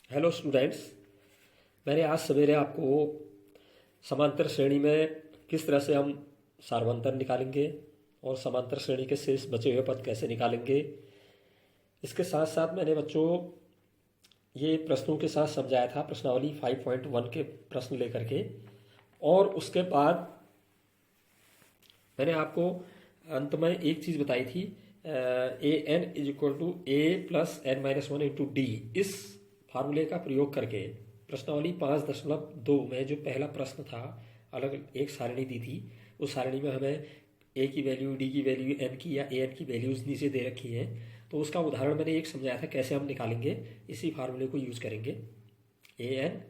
Hello students. मैंने आज सवेरे आपको समांतर श्रेणी में किस तरह से हम सार्वंतर निकालेंगे और समांतर श्रेणी के शेष बचे हुए पद कैसे निकालेंगे, इसके साथ साथ मैंने बच्चों ये प्रश्नों के साथ समझाया था, प्रश्नावली 5.1 के प्रश्न लेकर के। और उसके बाद मैंने आपको अंत में एक चीज़ बताई थी, A N is equal to A plus N minus one into D. इस फार्मूले का प्रयोग करके प्रश्नावली 5.2 में जो पहला प्रश्न था, अलग एक सारणी दी थी, उस सारणी में हमें ए की वैल्यू, डी की वैल्यू, एन की या ए एन की वैल्यूज़ नीचे दे रखी हैं। तो उसका उदाहरण मैंने एक समझाया था कैसे हम निकालेंगे। इसी फार्मूले को यूज़ करेंगे। A N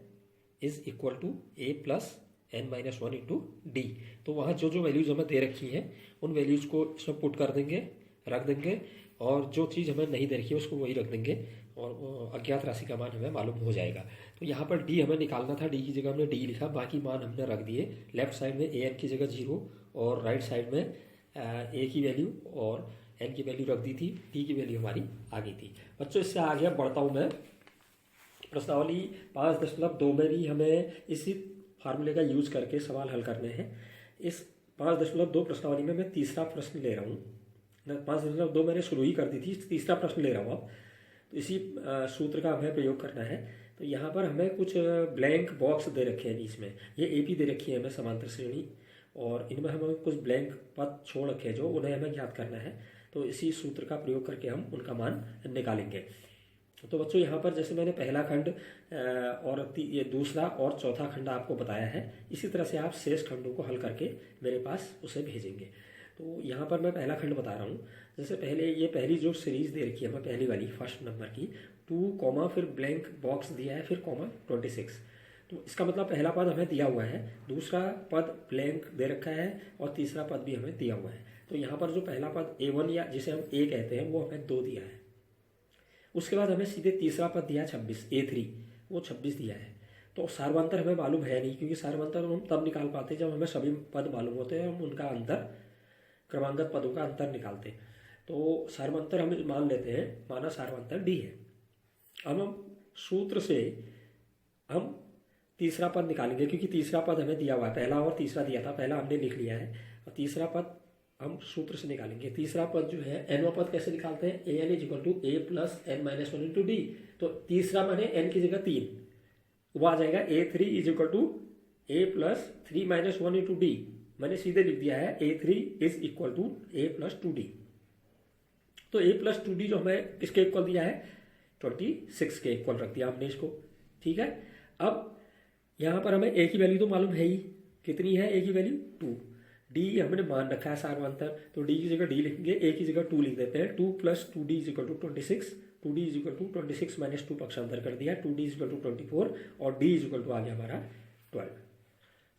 is equal to A plus N minus one into D. तो वहाँ जो जो वैल्यूज़ हमें दे रखी हैं उन वैल्यूज़ को इसमें पुट कर देंगे, रख देंगे, और जो चीज़ हमें नहीं दे रखी है उसको वही रख देंगे और अज्ञात राशि का मान हमें मालूम हो जाएगा। तो यहाँ पर डी हमें निकालना था, डी की जगह हमने डी लिखा, बाकी मान हमने रख दिए। लेफ्ट साइड में ए एन की जगह 0 और राइट साइड में ए की वैल्यू और एन की वैल्यू रख दी थी, डी की वैल्यू हमारी आ गई थी। बच्चों इससे आगे बढ़ता हूँ मैं। प्रश्नावली 5.2 में भी हमें इसी फार्मूले का यूज करके सवाल हल करने हैं। इस 5.2 प्रश्नावली में मैं तीसरा प्रश्न ले रहा हूँ। 5.2 मैंने शुरू ही कर दी थी, तीसरा प्रश्न ले रहा हूँ अब। तो इसी सूत्र का हमें प्रयोग करना है। तो यहाँ पर हमें कुछ ब्लैंक बॉक्स दे रखे हैं बीच में, ये एपी दे रखी है हमें समांतर श्रेणी, और इनमें हमें कुछ ब्लैंक पद छोड़ रखे हैं जो उन्हें हमें ज्ञात करना है। तो इसी सूत्र का प्रयोग करके हम उनका मान निकालेंगे। तो बच्चों यहाँ पर जैसे मैंने पहला खंड और ये दूसरा और चौथा खंड आपको बताया है, इसी तरह से आप शेष खंडों को हल करके मेरे पास उसे भेजेंगे। तो यहाँ पर मैं पहला खंड बता रहा हूँ। जैसे पहले ये पहली जो सीरीज दे रखी है हमें, पहली वाली फर्स्ट नंबर की 2 कॉमा फिर ब्लैंक बॉक्स दिया है, फिर कॉमा 26। तो इसका मतलब पहला पद हमें दिया हुआ है, दूसरा पद ब्लैंक दे रखा है और तीसरा पद भी हमें दिया हुआ है। तो यहाँ पर जो पहला पद A1 या जिसे हम A कहते हैं वो हमें 2 दिया है। उसके बाद हमें सीधे तीसरा पद दिया 26, A3, वो 26 दिया है। तो सार्वंतर हमें मालूम है नहीं, क्योंकि सार्वंतर हम तब निकाल पाते हैं जब हमें सभी पद मालूम होते हैं, हम उनका अंतर, क्रमांगत पदों का अंतर निकालते हैं। तो सार्वंतर हम मान लेते हैं, माना सार्वंतर डी है। अब हम सूत्र से हम तीसरा पद निकालेंगे, क्योंकि तीसरा पद हमें दिया हुआ है, पहला और तीसरा दिया था, पहला हमने लिख लिया है, और तीसरा पद हम सूत्र से निकालेंगे। तीसरा पद जो है एनवा पद कैसे निकालते हैं, A N is equal to A plus N minus one into D. तो तीसरा माने एन की जगह 3, वो आ जाएगा A3 is equal to A plus 3 minus one into d. मैंने सीधे लिख दिया है A3 is equal to A plus 2D। तो ए प्लस 2D जो हमें किसके इक्वल दिया है, 26 के इक्वल रख दिया हमने इसको। ठीक है। अब यहाँ पर हमें ए की वैल्यू तो मालूम है ही, कितनी है ए की वैल्यू 2। डी हमने मान रखा है सार्वंतर, तो डी की जगह डी लिखेंगे, ए की जगह 2 लिख देते हैं। 2 plus 2D is equal to 26, 2D is equal to 26 minus 2 पक्षांतर कर दिया, 2D इज इक्वल टू 24 और D इज इक्वल टू आ गया हमारा 12।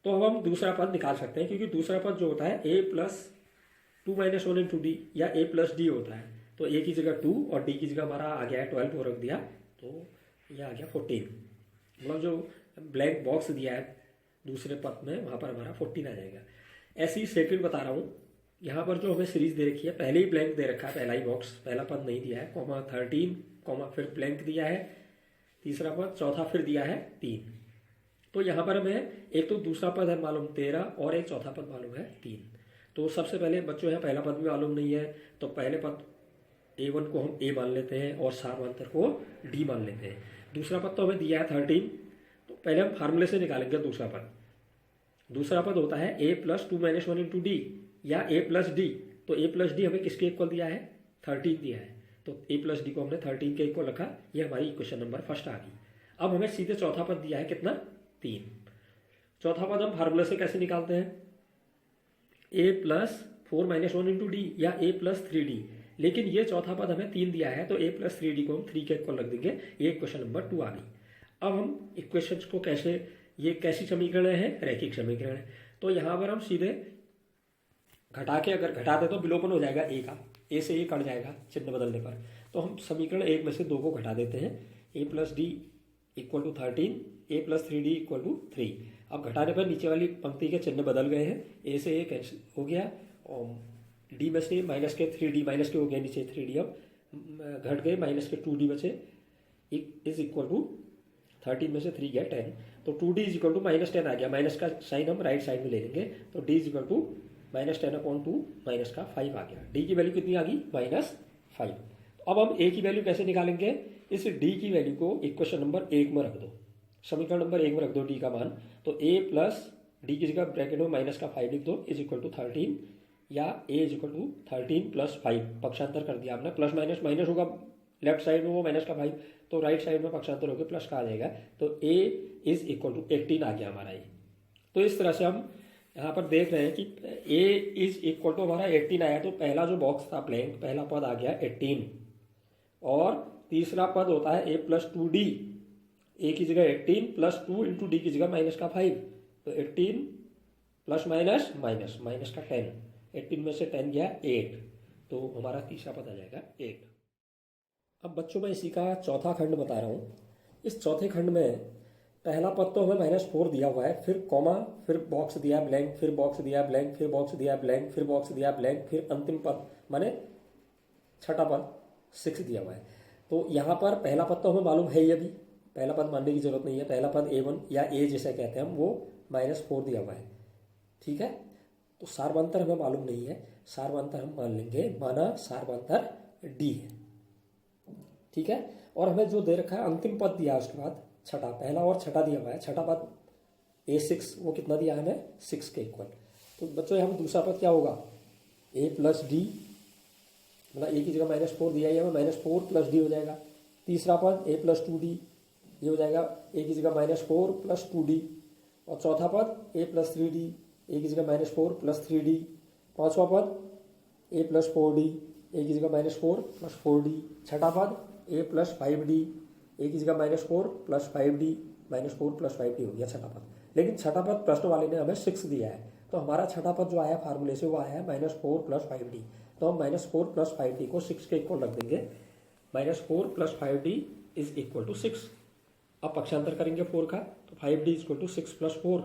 तो अब हम दूसरा पद निकाल सकते हैं, क्योंकि दूसरा पद जो होता है A plus 2 minus one into D या ए प्लस डी होता है। तो ए की जगह 2 और डी की जगह हमारा आ गया है 12 और रख दिया, तो ये आ गया 14। मतलब जो ब्लैंक बॉक्स दिया है दूसरे पद में, वहाँ पर हमारा 14 आ जाएगा। ऐसी ही सेकंड बता रहा हूँ। यहाँ पर जो हमें सीरीज दे रखी है, पहले ही ब्लैंक दे रखा है, पहला ही बॉक्स, पहला पद नहीं दिया है, कॉमा 13, कॉमा फिर ब्लैंक दिया है, तीसरा पद, चौथा फिर दिया है 3। तो यहाँ पर हमें एक तो दूसरा पद है मालूम 13 और एक चौथा पद मालूम है 3। तो सबसे पहले बच्चों यहाँ पहला पद भी मालूम नहीं है, तो पहले पद A1 को हम A मान लेते हैं और सार्वंतर को D मान लेते हैं। दूसरा पद तो हमें दिया है 13, तो पहले हम फार्मूले से निकालेंगे दूसरा पद। दूसरा पद होता है a plus 2 minus one into D या a प्लस डी। तो a प्लस डी हमें किसके इक्वल दिया है, 13 दिया है, तो a प्लस डी को हमने 13 के इक्वल रखा। ये हमारी इक्वेशन नंबर फर्स्ट आ गई। अब हमें सीधे चौथा पद दिया है कितना, 3। चौथा पद हम फार्मूले से कैसे निकालते हैं, a plus 4 minus one into D या a प्लस 3D। लेकिन ये चौथा पद हमें 3 दिया है, तो a प्लस 3D को हम 3 के इक्वल रख देंगे। ये इक्वेशन नंबर 2 आ गई। अब हम इक्वेशन को कैसे, ये कैसी समीकरण है, रैखिक समीकरण है। तो यहाँ पर हम सीधे घटा के, अगर घटाते तो विलोपन हो जाएगा ए का, ए से ए कट जाएगा चिन्ह बदलने पर। तो हम समीकरण 1 में से 2 को घटा देते हैं। A plus D equal to 13, A plus 3D equal to 3। अब घटाने पर नीचे वाली पंक्ति के चिन्ह बदल गए हैं, ए से ए कैंसिल हो गया और डी में से माइनस के 3D माइनस के हो गया नीचे 3D, अब घट गए, माइनस के 2D बचे, इज इक्वल टू 13 में से 3 गया 10, तो 2d इज इक्वल टू -10 आ गया। माइनस का साइन हम राइट साइड में ले लेंगे, तो d is equal to -10/2 minus का 5 आ गया। d की वैल्यू कितनी आ गई? -5। अब हम a की वैल्यू कैसे निकालेंगे? इस d की वैल्यू को इक्वेशन नंबर 1 में रख दो, समीकरण नंबर 1 में रख दो d का मान। तो a प्लस d की जगह ब्रैकेट में माइनस का 5 लिख दो इज इक्वल टू 13, या a इज इक्वल टू 13 + 5, पक्षांतर कर दिया आपने। प्लस माइनस माइनस होगा लेफ्ट साइड में, वो माइनस का 5, तो राइट साइड में पक्षांतर होकर प्लस का आ जाएगा। तो a इज इक्वल टू 18 आ गया हमारा ये। तो इस तरह से हम यहाँ पर देख रहे हैं कि a इज इक्वल टू हमारा 18 आया, तो पहला जो बॉक्स था ब्लैंक, पहला पद आ गया 18, और तीसरा पद होता है a + 2d, a की जगह 18 + 2 × d की जगह माइनस का 5, तो 18 प्लस माइनस माइनस माइनस का 10, 18 में से 10 गया 8, तो हमारा तीसरा पद आ जाएगा 8। अब बच्चों मैं इसी का चौथा खंड बता रहा हूँ। इस चौथे खंड में पहला पद तो हमें -4 दिया हुआ है, फिर कॉमा, फिर बॉक्स दिया ब्लैंक, फिर बॉक्स दिया ब्लैंक, फिर बॉक्स दिया ब्लैंक, फिर बॉक्स दिया ब्लैंक, फिर अंतिम पद माने छठा पद 6 दिया हुआ है। तो यहाँ पर पहला पद तो हमें मालूम है ही, अभी पहला पद मानने की जरूरत नहीं है। पहला पद a1 या a जिसे कहते हैं हम, वो -4 दिया हुआ है, ठीक है। तो सार्वंतर हमें मालूम नहीं है, सार्वंतर हम मान लेंगे, माना सार्वंतर d है, ठीक है। और हमें जो दे रखा है अंतिम पद दिया है, उसके बाद छठा, पहला और छठा दिया हुआ है। छठा पद a6, वो कितना दिया है हमें? 6 के इक्वल। तो बच्चों यहाँ दूसरा पद क्या होगा? a + d, मतलब a की जगह -4 दिया है, -4 + d हो जाएगा। तीसरा पद a + 2d, ये हो जाएगा a की जगह -4 + 2d। और चौथा पद a + 3d, a की जगह -4 + 3d। पांचवा पद a + 4d, a की जगह -4 + 4d। छठा पद a + 5d, a की जगह -4 + 5d, -4 + 5d हो गया छठा पद। लेकिन छठा पद प्रश्न वाले ने हमें 6 दिया है, तो हमारा छठा पद जो आया फार्मूले से, वो आया है -4 + 5d। तो हम -4 + 5d को 6 के इक्वल रख देंगे। -4 + 5d इज इक्वल टू 6। अब पक्षांतर करेंगे 4 का, तो 5d इज इक्वल टू 6 + 4,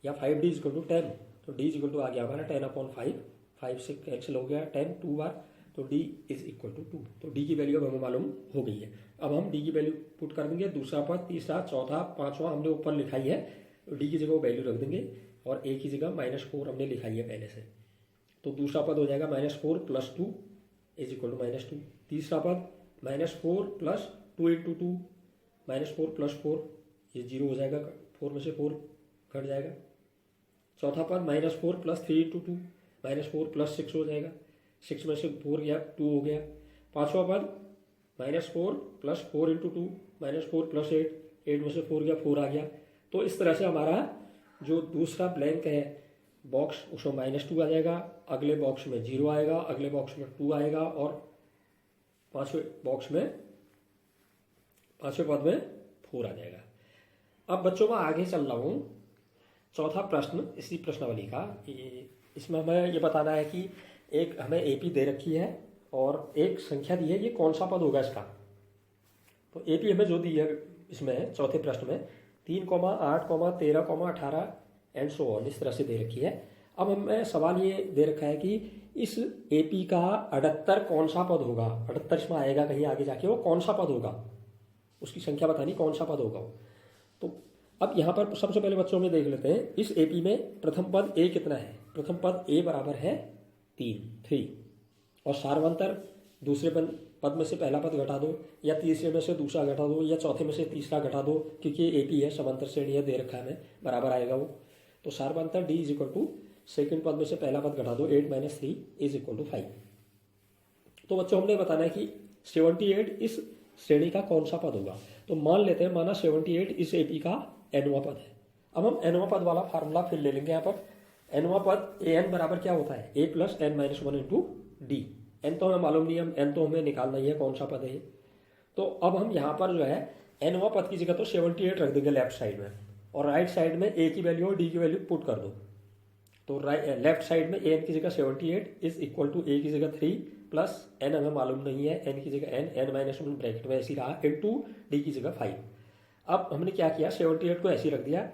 या 5d इज इक्वल टू 10, तो d इज इक्वल टू आ गया हमारा 10/5, 5 से कैंसिल हो गया 10 2 बार, तो d इज इक्वल टू 2। तो d की वैल्यू अब हमें मालूम हो गई है। अब हम d की वैल्यू पुट कर देंगे, दूसरा पद, तीसरा, चौथा, पांचवा हमने ऊपर लिखाई है, तो d की जगह वो वैल्यू रख देंगे, और a की जगह -4 हमने लिखाई है पहले से। तो दूसरा पद हो जाएगा -4 + 2 इज इक्वल टू -2। तीसरा पद -4 + 2 × 2, -4 + 4, ये 0 हो जाएगा, 4 में से 4 घट जाएगा। चौथा पद -4 + 3 × 2, -4 + 6 हो जाएगा, 6 में से 4 गया, 2 हो गया। पांचवा पद -4 + 4 × 2, -4 + 8, 8 में से 4 गया, 4 आ गया। तो इस तरह से हमारा जो दूसरा ब्लैंक है बॉक्स, उसमें -2 आ जाएगा, अगले बॉक्स में 0 आएगा, अगले बॉक्स में 2 आएगा, और पांचवें पद में 4 आ जाएगा। अब बच्चों मैं आगे चल रहा हूँ, चौथा प्रश्न इसी प्रश्नावली का। इसमें हमें ये बताना है कि एक हमें AP दे रखी है और एक संख्या दी है, ये कौन सा पद होगा इसका। तो AP हमें जो दी है इसमें चौथे प्रश्न में 3, 8, 13, 18 एंड सो ऑन, इस तरह से दे रखी है। अब हमें सवाल ये दे रखा है कि इस AP का 78 कौन सा पद होगा। 78 इसमें आएगा कहीं आगे जाके, वो कौन सा पद होगा, उसकी संख्या बतानी, कौन सा पद होगा वो। तो अब यहाँ पर सबसे पहले बच्चों में देख लेते हैं, इस AP में प्रथम पद a कितना है। प्रथम पद a बराबर है 3, और सार्वंतर दूसरे पद में से पहला पद घटा दो, या तीसरे में से दूसरा घटा दो, या चौथे में से तीसरा घटा दो, क्योंकि ये AP है, समांतर श्रेणी है, दे रखा है हमें, बराबर आएगा वो। तो सार्वंतर d is equal to second पद में से पहला पद घटा दो, 8 - 3 इज इक्वल टू 5। तो बच्चों हमने बताना है कि 78 इस श्रेणी का कौन सा पद होगा। तो मान लेते हैं, माना 78 इस AP का nवां पद है। अब हम nवां पद वाला फार्मूला फिर ले लेंगे। यहाँ पर nवां पद an बराबर क्या होता है, a + n - 1 × d। n तो हमें मालूम नहीं है, n तो हमें निकालना ही है कौन सा पद है। तो अब हम यहाँ पर जो है nवां पद की जगह तो 78 रख देंगे लेफ्ट साइड में, और राइट साइड में a की वैल्यू और d की वैल्यू पुट कर दो। तो लेफ्ट साइड में an की जगह 78 इज इक्वल टू a की जगह 3 प्लस n हमें मालूम नहीं है, n की जगह n - 1 ब्रैकेट में ऐसी रहा, इंटू d की जगह 5। अब हमने क्या किया, 78 को ऐसे रख दिया,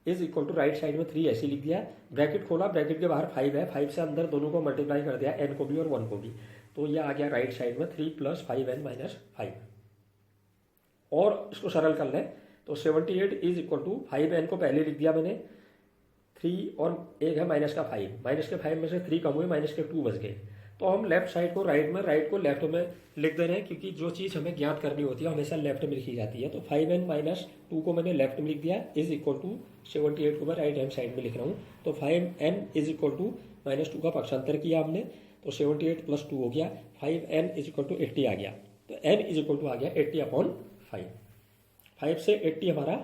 is equal to right side में 3 ऐसे लिख दिया, ब्रैकेट खोला, ब्रैकेट के बाहर 5 है, 5 से अंदर दोनों को मल्टीप्लाई कर दिया, n को भी और 1 को भी। तो ये आ गया राइट साइड में 3 + 5n - 5। और इसको सरल कर लें, तो 78 इज इक्वल टू 5n को पहले लिख दिया मैंने, 3 और एक है माइनस का 5, माइनस के 5 में से 3 कम हुए, माइनस के 2 बच गए। तो हम लेफ्ट साइड को राइट में, राइट को लेफ्ट में लिख दे रहे हैं, क्योंकि जो चीज़ हमें ज्ञात करनी होती है हमेशा लेफ्ट में लिखी जाती है। तो 5n माइनस 2 को मैंने लेफ्ट में लिख दिया, इज इक्वल टू 78 को मैं राइट हैंड साइड में लिख रहा हूँ। तो 5n इज इक्वल टू -2 का पक्षांतर किया हमने, तो 78 + 2 हो गया, 5n इज इक्वल टू 80 आ गया। तो n इज इक्वल टू आ गया 80/5। 5 से 80 हमारा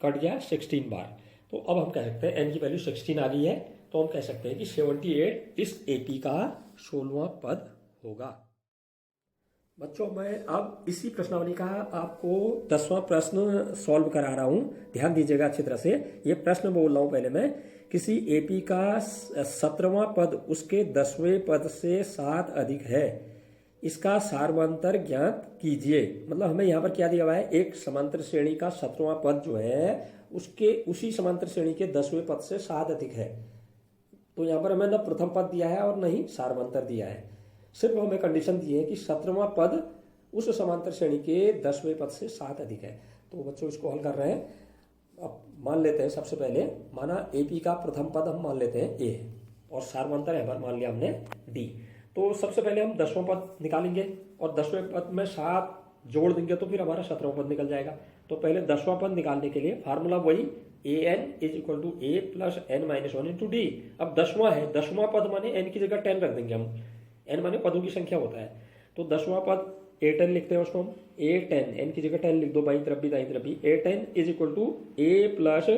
कट गया 16 बार। तो अब हम कह सकते हैं n की वैल्यू 16 आ गई है, तो हम कह सकते हैं कि 78 इस AP का 16वां पद होगा। बच्चों मैं अब इसी प्रश्नावली का आपको 10वां प्रश्न सॉल्व करा रहा हूं, ध्यान दीजिएगा अच्छी तरह से। ये प्रश्न बोल रहा हूं पहले मैं, किसी AP का 17वां पद उसके 10वें पद से 7 अधिक है, इसका सारवांतर ज्ञात कीजिए। मतलब हमें यहाँ पर क्या दिया हुआ है, एक समांतर श्रेणी का 17वां पद जो है उसके उसी समांतर श्रेणी के 10वें पद से 7 अधिक है। तो यहाँ पर हमें न प्रथम पद दिया है और न ही सारवांतर दिया है, सिर्फ हमें कंडीशन दी है कि 17वां पद उस समांतर श्रेणी के 10वें पद से 7 अधिक है। तो बच्चों इसको हल कर रहे हैं। अब मान लेते हैं सबसे पहले, माना AP का प्रथम पद हम मान लेते हैं A और सारवांतर है मान लिया हमने D। तो सबसे पहले हम 10वां पद निकालेंगे और 10वें पद में 7 जोड़ देंगे तो फिर हमारा 17वां पद निकल जाएगा। तो पहले 10वां पद निकालने के लिए फार्मूला वही an is equal to a plus n minus 1 into d. अब 10वां है, 10वां पद माने n की जगह 10 रख देंगे हम, n माने पदों की संख्या होता है। तो 10वां पद a10 लिखते हैं उसको हम, a10 n की जगह 10 लिख दो, बाई तरफ भी दाई तरफ भी। a10 is equal to a plus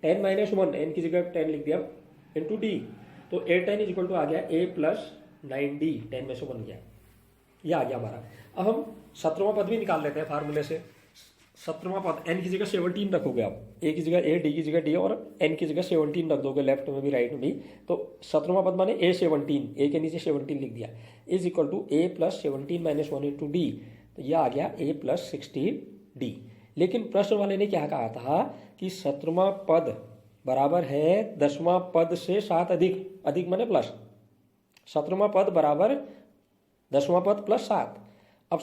10 minus 1, n की जगह 10 लिख दिया, इंटू डी। तो a10 इज इक्वल टू आ गया a प्लस 9d, 10 में से 1 गया, ये आ गया हमारा। अब हम 17वां पद भी निकाल लेते हैं फार्मूले से। 17वां पद n की जगह 17 रखोगे आप, a की जगह a, d की जगह d और n की जगह 17 रख दोगे, लेफ्ट में भी राइट में भी। तो 17वां पद माने a17, a के नीचे 17 लिख दिया, is equal to a plus 17 minus 1 into D. तो यह आ गया a प्लस 16d। लेकिन प्रश्न वाले ने क्या कहा था कि 17वां पद बराबर है 10वां पद से 7 अधिक, अधिक माने प्लस, 17वां पद बराबर 10वां पद प्लस 7। अब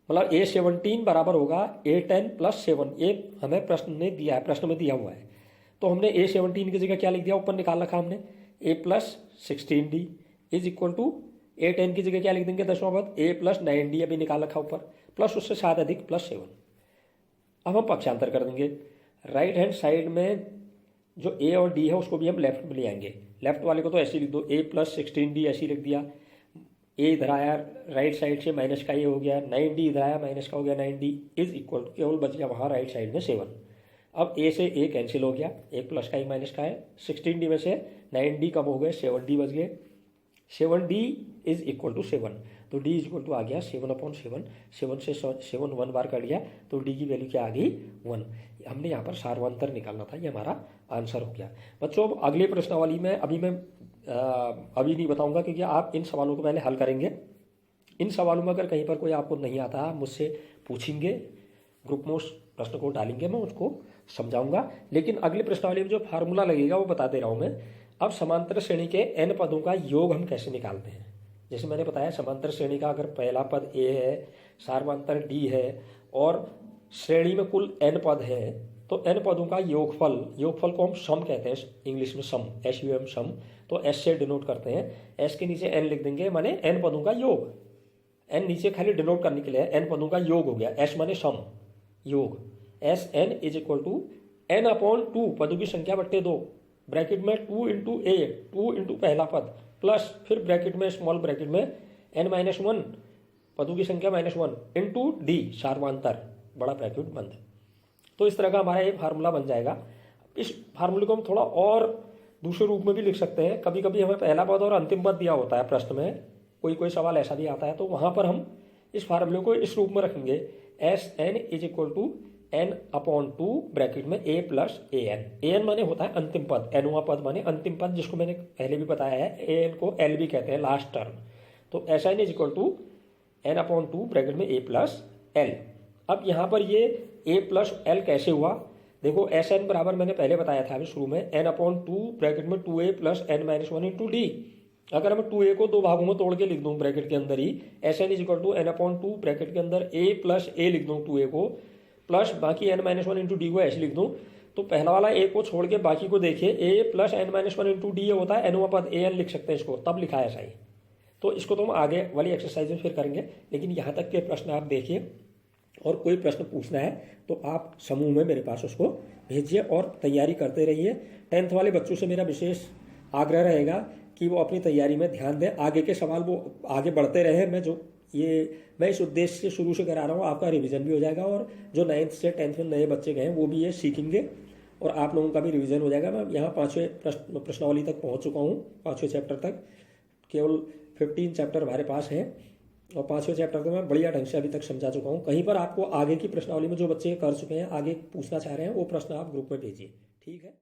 मतलब a17 बराबर होगा a10 प्लस 7, ये हमें प्रश्न ने दिया है, प्रश्न में दिया हुआ है। तो हमने a17 की जगह क्या लिख दिया, ऊपर निकाल रखा हमने a plus 16d is equal to a10 की जगह क्या लिख देंगे 10वां पद a प्लस 9d, अभी निकाल रखा ऊपर, प्लस उससे 7 अधिक प्लस 7। अब हम पक्षांतर कर देंगे, राइट हैंड साइड में जो a और d है उसको भी हम लेफ्ट में ले आएंगे। लेफ्ट वाले को तो ऐसे लिख दो, a प्लस 16d ऐसे लिख दिया, a इधर आया राइट साइड से माइनस का ये हो गया, 9d इधर आया माइनस का हो गया 9d इज इक्वल टू, केवल बच गया वहाँ राइट साइड में 7। अब a से a कैंसिल हो गया, a प्लस का एक माइनस का है, 16d में से 9d कम हो गए, 7d बच गए, 7d इज इक्वल टू 7। तो d इज इक्वल टू आ गया 7/7, 7 से 7 1 बार कट गया, तो d की वैल्यू क्या आ गई 1। हमने यहाँ पर सारवांतर निकालना था, ये हमारा आंसर हो गया। बच्चों अब अगले प्रश्नावली में अभी नहीं बताऊंगा, क्योंकि आप इन सवालों को पहले हल करेंगे। इन सवालों में अगर कहीं पर कोई आपको नहीं आता, आप मुझसे पूछेंगे, ग्रुप में उस प्रश्न को डालेंगे, मैं उसको समझाऊंगा। लेकिन अगले प्रश्नावली में जो फार्मूला लगेगा वो बता दे रहा हूँ मैं। अब समांतर श्रेणी के n पदों का योग हम कैसे निकालते हैं। जैसे मैंने बताया, समांतर श्रेणी का अगर पहला पद a है, सारवांतर d है और श्रेणी में कुल n पद है, तो n पदों का योगफल, योगफल को हम सम कहते हैं इंग्लिश में, सम, SUM सम। तो S से डिनोट करते हैं, S के नीचे n लिख देंगे, माने n पदों का योग। n नीचे खाली डिनोट करने के लिए n पदों का योग हो गया, S माने सम, योग। SN is equal to n/2, पदों की संख्या बट्टे 2, ब्रैकेट में 2 इंटू a, 2 इंटू पहला पद, प्लस फिर ब्रैकेट में स्मॉल ब्रैकेट में n-1, पदों की संख्या -1 इंटू d, सारवांतर, बड़ा ब्रैकेट बंद। तो इस तरह का हमारा ये फार्मूला बन जाएगा। इस फार्मूले को हम थोड़ा और दूसरे रूप में भी लिख सकते हैं। कभी कभी हमें पहला पद और अंतिम पद दिया होता है प्रश्न में, कोई सवाल ऐसा भी आता है, तो वहाँ पर हम इस फार्मूले को इस रूप में रखेंगे, SN is equal to n/2 bracket में a प्लस an। an माने होता है अंतिम पद, nवां पद माने अंतिम पद, जिसको मैंने पहले भी बताया है, an को l भी कहते हैं, लास्ट टर्म। तो SN is equal to n/2 bracket में a प्लस l। अब यहाँ पर ये a प्लस l कैसे हुआ, देखो SN बराबर मैंने पहले बताया था अभी शुरू में, n/2 ब्रैकेट में 2a plus n-1 into D. अगर मैं 2a को दो भागों में तोड़ के लिख दूं ब्रैकेट के अंदर ही, SN is equal to n/2 bracket के अंदर a प्लस a लिख दूं 2a को, प्लस बाकी n-1 इंटू डी को ऐसे लिख दूँ, तो पहला वाला ए को छोड़ के बाकी को देखिए, ए प्लस n-1 इंटू डी होता है अनुपात an लिख सकते हैं इसको, तब लिखा है ऐसा ही। तो इसको तो हम आगे वाली एक्सरसाइज में फिर करेंगे, लेकिन यहाँ तक के प्रश्न आप देखिए, और कोई प्रश्न पूछना है तो आप समूह में मेरे पास उसको भेजिए और तैयारी करते रहिए। 10th वाले बच्चों से मेरा विशेष आग्रह रहेगा कि वो अपनी तैयारी में ध्यान दें, आगे के सवाल वो आगे बढ़ते रहे। मैं इस उद्देश्य से शुरू से करा रहा हूँ, आपका रिवीजन भी हो जाएगा और जो 9th से 10th में नए बच्चे गए हैं वो भी ये सीखेंगे और आप लोगों का भी रिवीजन हो जाएगा। मैं यहाँ 5वें प्रश्नावली तक पहुँच चुका हूँ, 5वें चैप्टर तक, केवल 15 चैप्टर हमारे पास हैं और 5वें चैप्टर को मैं बढ़िया ढंग से अभी तक समझा चुका हूँ। कहीं पर आपको आगे की प्रश्नावली में जो बच्चे कर चुके हैं, आगे पूछना चाह रहे हैं, वो प्रश्न आप ग्रुप में भेजिए, ठीक है।